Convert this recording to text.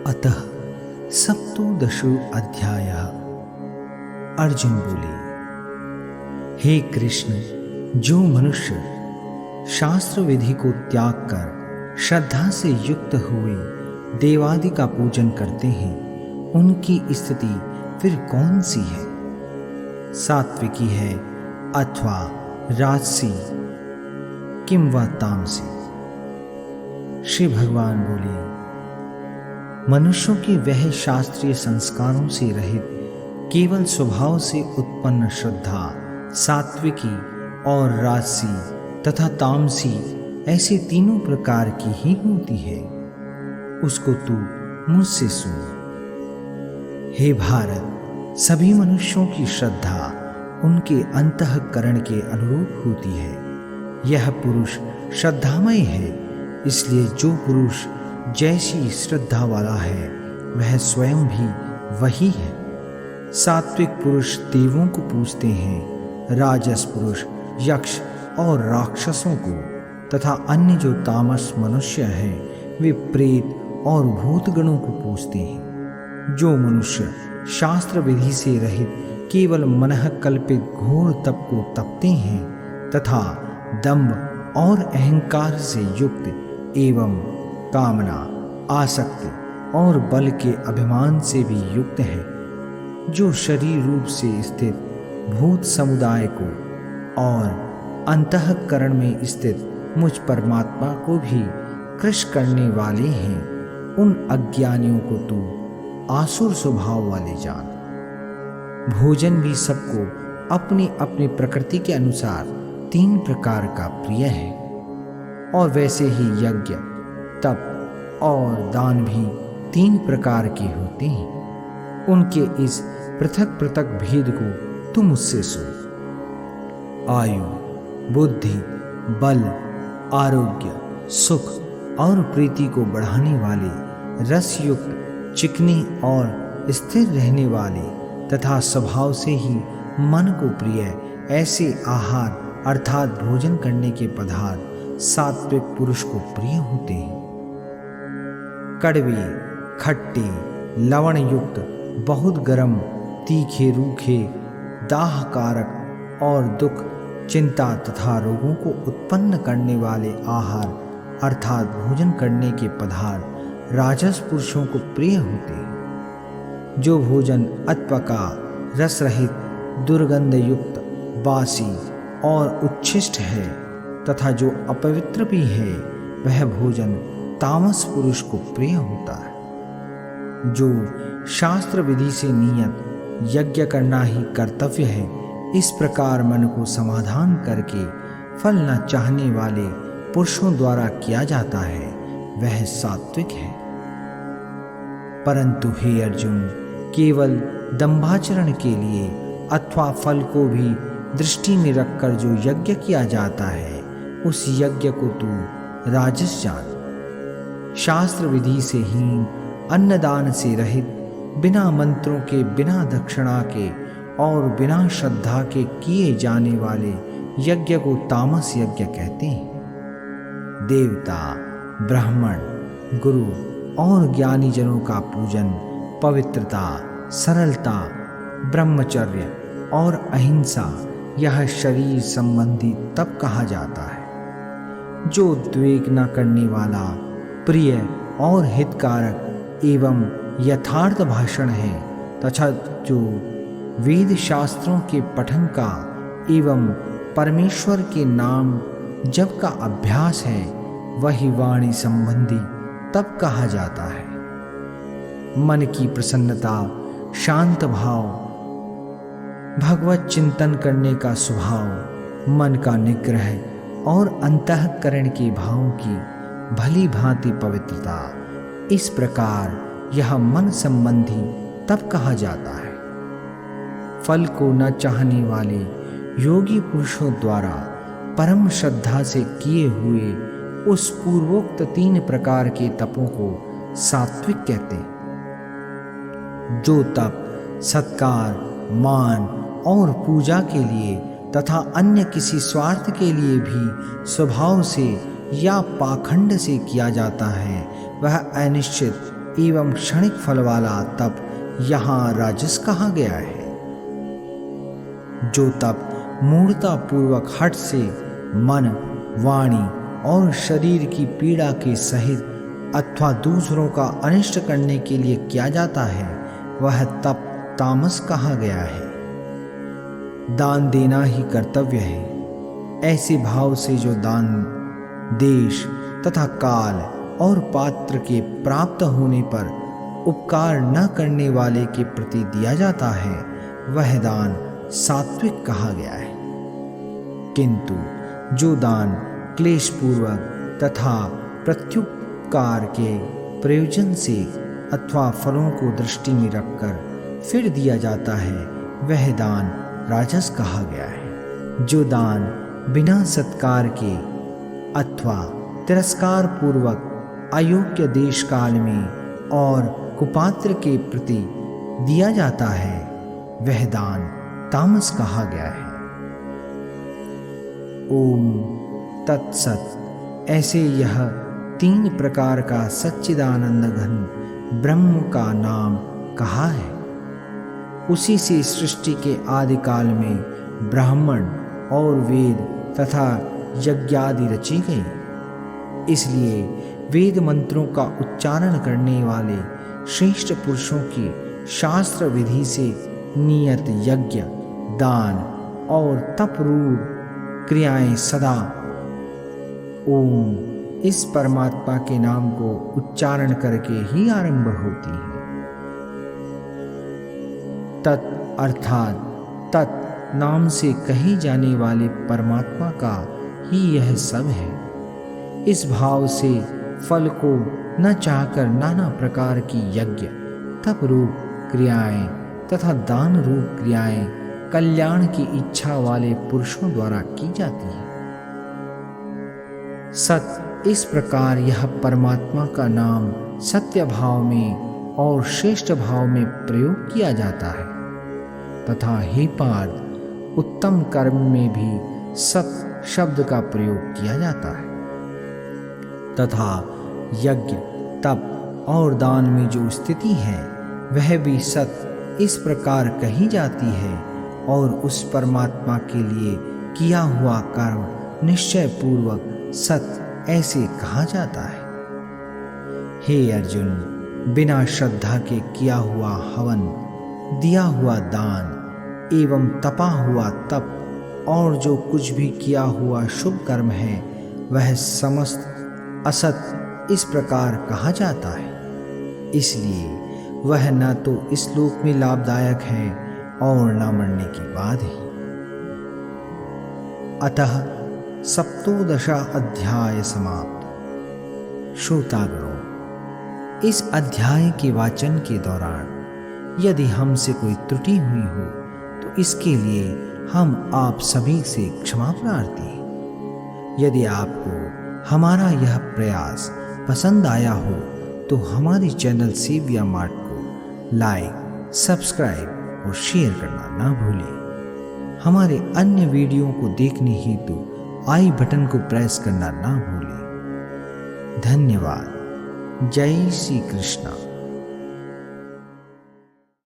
अतः सप्तोदशो अध्यायः। अर्जुन बोले, हे कृष्ण, जो मनुष्य शास्त्र विधि को त्याग कर श्रद्धा से युक्त हुए देवादि का पूजन करते हैं, उनकी स्थिति फिर कौन सी है? सात्विकी है अथवा राजसी किंवा तामसी? श्री भगवान बोले, मनुष्यों की वह शास्त्रीय संस्कारों से रहित केवल स्वभाव से उत्पन्न श्रद्धा सात्विकी और राजसी तथा तामसी ऐसे तीनों प्रकार की ही होती है। उसको तू मुझसे सुन। हे भारत, सभी मनुष्यों की श्रद्धा उनके अंतःकरण के अनुरूप होती है। यह पुरुष श्रद्धामय है, इसलिए जो पुरुष जैसी श्रद्धा वाला है वह स्वयं भी वही है। सात्विक पुरुष देवों को पूजते हैं, राजस पुरुष यक्ष और राक्षसों को, तथा अन्य जो तामस मनुष्य हैं वे प्रेत और भूतगणों को पूजते हैं। जो मनुष्य शास्त्र विधि से रहित केवल मनः कल्पित घोर तप को तपते हैं तथा दंभ और अहंकार से युक्त एवं कामना, आसक्ति और बल के अभिमान से भी युक्त है, जो शरीर रूप से स्थित भूत समुदाय को और अंतःकरण में स्थित मुझ परमात्मा को भी कृश करने वाले हैं, उन अज्ञानियों को तू आसुर स्वभाव वाले जान। भोजन भी सबको अपनी अपनी प्रकृति के अनुसार 3 प्रकार का प्रिय है, और वैसे ही यज्ञ, तप और दान भी 3 प्रकार के होते हैं। उनके इस पृथक पृथक भेद को तू मुझसे सुन। आयु, बुद्धि, बल, आरोग्य, सुख और प्रीति को बढ़ाने वाले, रसयुक्त, चिकने और स्थिर रहने वाले तथा स्वभाव से ही मन को प्रिय ऐसे आहार अर्थात भोजन करने के पदार्थ सात्विक पुरुष को प्रिय होते हैं। कड़वे, खट्टे, लवण युक्त, बहुत गर्म, तीखे, रूखे, दाहकारक और दुख, चिंता तथा रोगों को उत्पन्न करने वाले आहार अर्थात भोजन करने के पदार्थ राजस पुरुषों को प्रिय होते हैं। जो भोजन अत्पका, रस रहित, दुर्गंध युक्त, बासी और उच्छिष्ट है तथा जो अपवित्र भी है, वह भोजन तामस पुरुष को प्रिय होता है। जो शास्त्र विधि से नियत यज्ञ करना ही कर्तव्य है, इस प्रकार मन को समाधान करके फल न चाहने वाले पुरुषों द्वारा किया जाता है, वह सात्विक है। परंतु हे अर्जुन, केवल दंभाचरण के लिए अथवा फल को भी दृष्टि में रखकर जो यज्ञ किया जाता है, उस यज्ञ को तू राजस जान। शास्त्र विधि से हीन, अन्नदान से रहित, बिना मंत्रों के, बिना दक्षिणा के और बिना श्रद्धा के किए जाने वाले यज्ञ को तामस यज्ञ कहते हैं। देवता, ब्राह्मण, गुरु और ज्ञानी जनों का पूजन पवित्रता, सरलता, ब्रह्मचर्य और अहिंसा, यह शरीर संबंधी तप कहा जाता है। जो द्वेग न करने वाला, प्रिय और हितकारक एवं यथार्थ भाषण है तथा जो वेद शास्त्रों के पठन का एवं परमेश्वर के नाम जप का अभ्यास है, वही वाणी संबंधी तप कहा जाता है। मन की प्रसन्नता, शांत भाव, भगवत चिंतन करने का स्वभाव, मन का निग्रह और अंतःकरण के भावों की भली भांति पवित्रता, इस प्रकार यह मन संबंधी तप कहा जाता है। फल को न चाहने वाले योगी पुरुषों द्वारा परम श्रद्धा से किए हुए उस पूर्वोक्त 3 प्रकार के तपों को सात्विक कहते हैं। जो तप सत्कार, मान और पूजा के लिए तथा अन्य किसी स्वार्थ के लिए भी स्वभाव से या पाखंड से किया जाता है, वह अनिश्चित एवं क्षणिक फल वाला तप यहाँ राजस कहा गया है। जो तप मूढ़ता पूर्वक हठ से मन, वाणी और शरीर की पीड़ा के सहित अथवा दूसरों का अनिष्ट करने के लिए किया जाता है, वह तप तामस कहा गया है। दान देना ही कर्तव्य है। ऐसे भाव से जो दान देश तथा काल और पात्र के प्राप्त होने पर उपकार न करने वाले के प्रति दिया जाता है, वह दान सात्विक कहा गया है। किंतु जो दान क्लेश पूर्वक तथा प्रत्युपकार के प्रयोजन से अथवा फलों को दृष्टि में रखकर फिर दिया जाता है, वह दान राजस कहा गया है। जो दान बिना सत्कार के अथवा तिरस्कार पूर्वक अयोग्य देश काल में और कुपात्र के प्रति दिया जाता है, वह दान तामस कहा गया है। ओम तत्सत। ऐसे यह 3 प्रकार का सच्चिदानंद घन ब्रह्म का नाम कहा है। उसी से सृष्टि के आदि काल में ब्राह्मण और वेद तथा यज्ञादि रची गई। इसलिए वेद मंत्रों का उच्चारण करने वाले श्रेष्ठ पुरुषों की शास्त्र विधि से नियत यज्ञ, दान और तप रूप क्रियाएं सदा ओम इस परमात्मा के नाम को उच्चारण करके ही आरंभ होती है। तत् अर्थात तत् नाम से कही जाने वाले परमात्मा का ही यह सब है। इस भाव से फल को न चाहकर नाना प्रकार की यज्ञ, तप रूप क्रियाएं तथा दान रूप क्रियाएं कल्याण की इच्छा वाले पुरुषों द्वारा की जाती है। सत इस प्रकार यह परमात्मा का नाम सत्य भाव में और श्रेष्ठ भाव में प्रयोग किया जाता है तथा हे पार्थ, उत्तम कर्म में भी सत शब्द का प्रयोग किया जाता है तथा यज्ञ, तप और दान में जो स्थिति है वह भी सत इस प्रकार कही जाती है और उस परमात्मा के लिए किया हुआ कर्म निश्चय पूर्वक सत ऐसे कहा जाता है। हे अर्जुन, बिना श्रद्धा के किया हुआ हवन, दिया हुआ दान एवं तपा हुआ तप और जो कुछ भी किया हुआ शुभ कर्म है, वह समस्त असत इस प्रकार कहा जाता है। इसलिए वह न तो इस लोक में लाभदायक है और न मरने के बाद ही। अतः सप्तोदशा अध्याय समाप्त। श्रोतागणों, इस अध्याय के वाचन के दौरान यदि हमसे कोई त्रुटि हुई हो तो इसके लिए हम आप सभी से क्षमा प्रार्थी हैं। यदि आपको हमारा यह प्रयास पसंद आया हो तो हमारे चैनल सेविया मार्ट को लाइक, सब्सक्राइब और शेयर करना ना भूलें। हमारे अन्य वीडियो को देखने हेतु आई बटन को प्रेस करना ना भूलें। धन्यवाद। जय श्री कृष्ण।